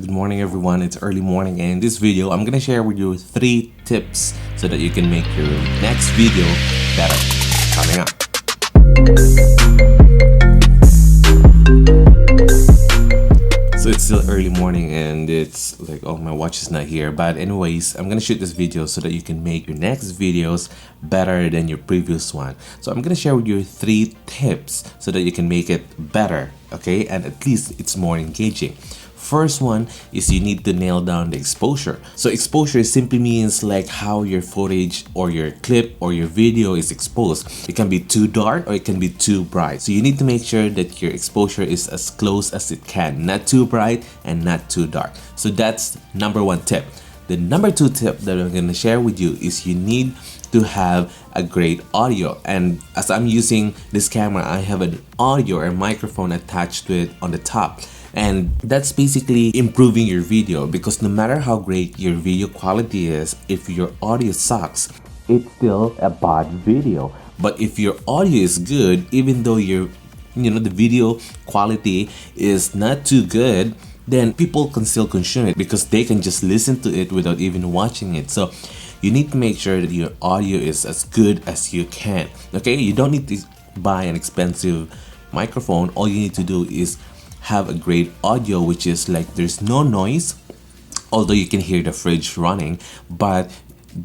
Good morning everyone, it's early morning and in this video I'm gonna share with you 3 tips so that you can make your next video better. Coming up. So it's still early morning and it's like, oh, my watch is not here, but anyways, I'm gonna shoot this video so that you can make your next videos better than your previous one. So I'm gonna share with you 3 tips so that you can make it better, okay, and at least it's more engaging. First one is you need to nail down the exposure. So exposure simply means like how your footage or your clip or your video is exposed. It can be too dark or it can be too bright. So you need to make sure that your exposure is as close as it can, not too bright and not too dark. So that's number 1 tip. The number 2 tip that I'm going to share with you is you need to have a great audio. And as I'm using this camera, I have an audio or microphone attached to it on the top. And that's basically improving your video, because no matter how great your video quality is, if your audio sucks, it's still a bad video. But if your audio is good, even though the video quality is not too good, then people can still consume it because they can just listen to it without even watching it. So you need to make sure that your audio is as good as you can. Okay, you don't need to buy an expensive microphone. All you need to do is have a great audio, which is like there's no noise, although you can hear the fridge running, but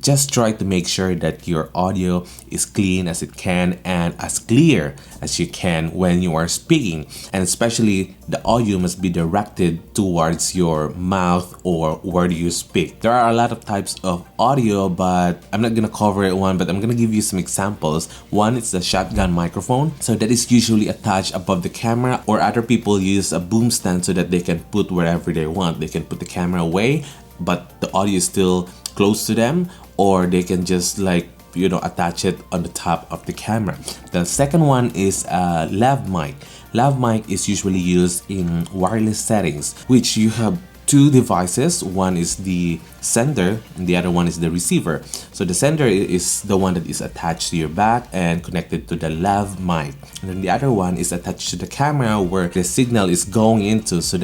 just try to make sure that your audio is clean as it can and as clear as you can when you are speaking. And especially the audio must be directed towards your mouth or where do you speak. There are a lot of types of audio, but I'm not gonna cover it one, but I'm gonna give you some examples. One is the shotgun microphone. So that is usually attached above the camera, or other people use a boom stand so that they can put wherever they want. They can put the camera away, but the audio is still close to them, or they can just attach it on the top of the camera. The second one is a lav mic. Lav mic is usually used in wireless settings, which you have 2 devices. One is the sender and the other one is the receiver. So the sender is the one that is attached to your back and connected to the lav mic, and then the other one is attached to the camera where the signal is going into, so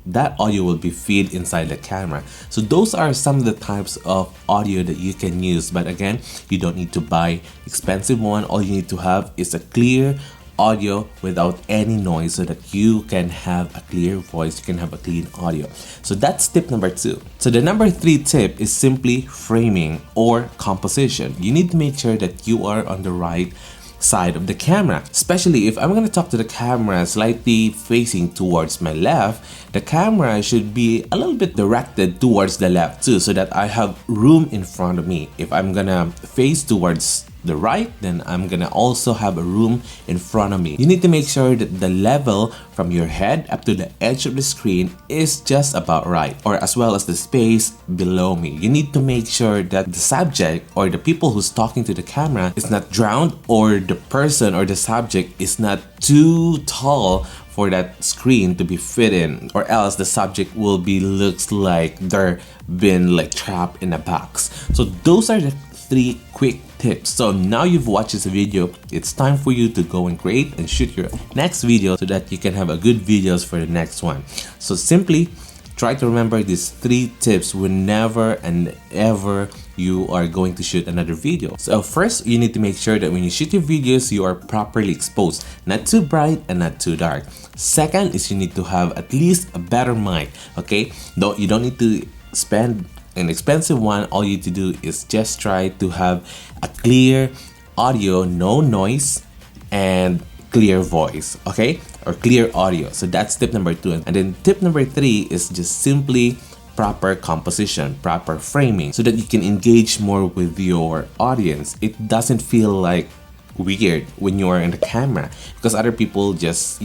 that audio will be fed inside the camera. So those are some of the types of audio that you can use, but again, you don't need to buy expensive one. All you need to have is a clear audio without any noise, so that you can have a clear voice, you can have a clean audio. So that's tip number 2. So the number 3 tip is simply framing or composition. You need to make sure that you are on the right side of the camera, especially if I'm going to talk to the camera slightly facing towards my left. The camera should be a little bit directed towards the left too, so that I have room in front of me. If I'm gonna face towards the right, then I'm gonna also have a room in front of me. You need to make sure that the level from your head up to the edge of the screen is just about right, or as well as the space below me. You need to make sure that the subject or the people who's talking to the camera is not drowned, or the person or the subject is not too tall for that screen to be fit in, or else the subject will be looks like they're been trapped in a box. So those are the 3 quick tips. So now you've watched this video, it's time for you to go and create and shoot your next video so that you can have a good videos for the next one. So simply try to remember these 3 tips whenever and ever you are going to shoot another video. So first, you need to make sure that when you shoot your videos, you are properly exposed, not too bright and not too dark. Second is you need to have at least a better mic, okay? You don't need to spend an expensive one. All you need to do is just try to have a clear audio, no noise, and clear voice, okay, or clear audio. So that's tip number 2. And then tip number 3 is just simply proper composition, proper framing, so that you can engage more with your audience. It doesn't feel like weird when you are in the camera, because other people just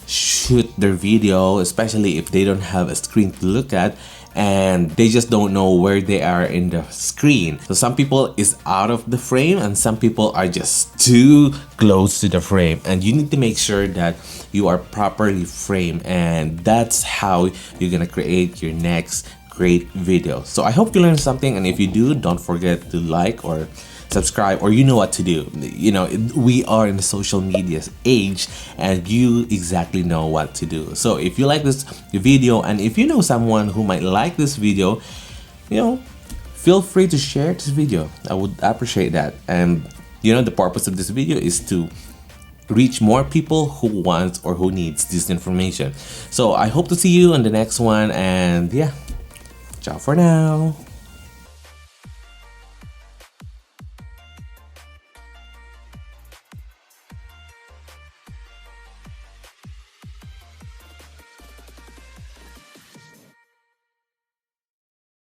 shoot their video, especially if they don't have a screen to look at and they just don't know where they are in the screen. So some people is out of the frame and some people are just too close to the frame, and you need to make sure that you are properly framed, and that's how you're gonna create your next great video. So I hope you learned something, and if you do, don't forget to like or subscribe, or you know what to do. You know, we are in the social media age, and you exactly know what to do. So if you like this video, and if you know someone who might like this video, you know, feel free to share this video. I would appreciate that. And you know, the purpose of this video is to reach more people who wants or who needs this information. So I hope to see you on the next one, and yeah, ciao for now.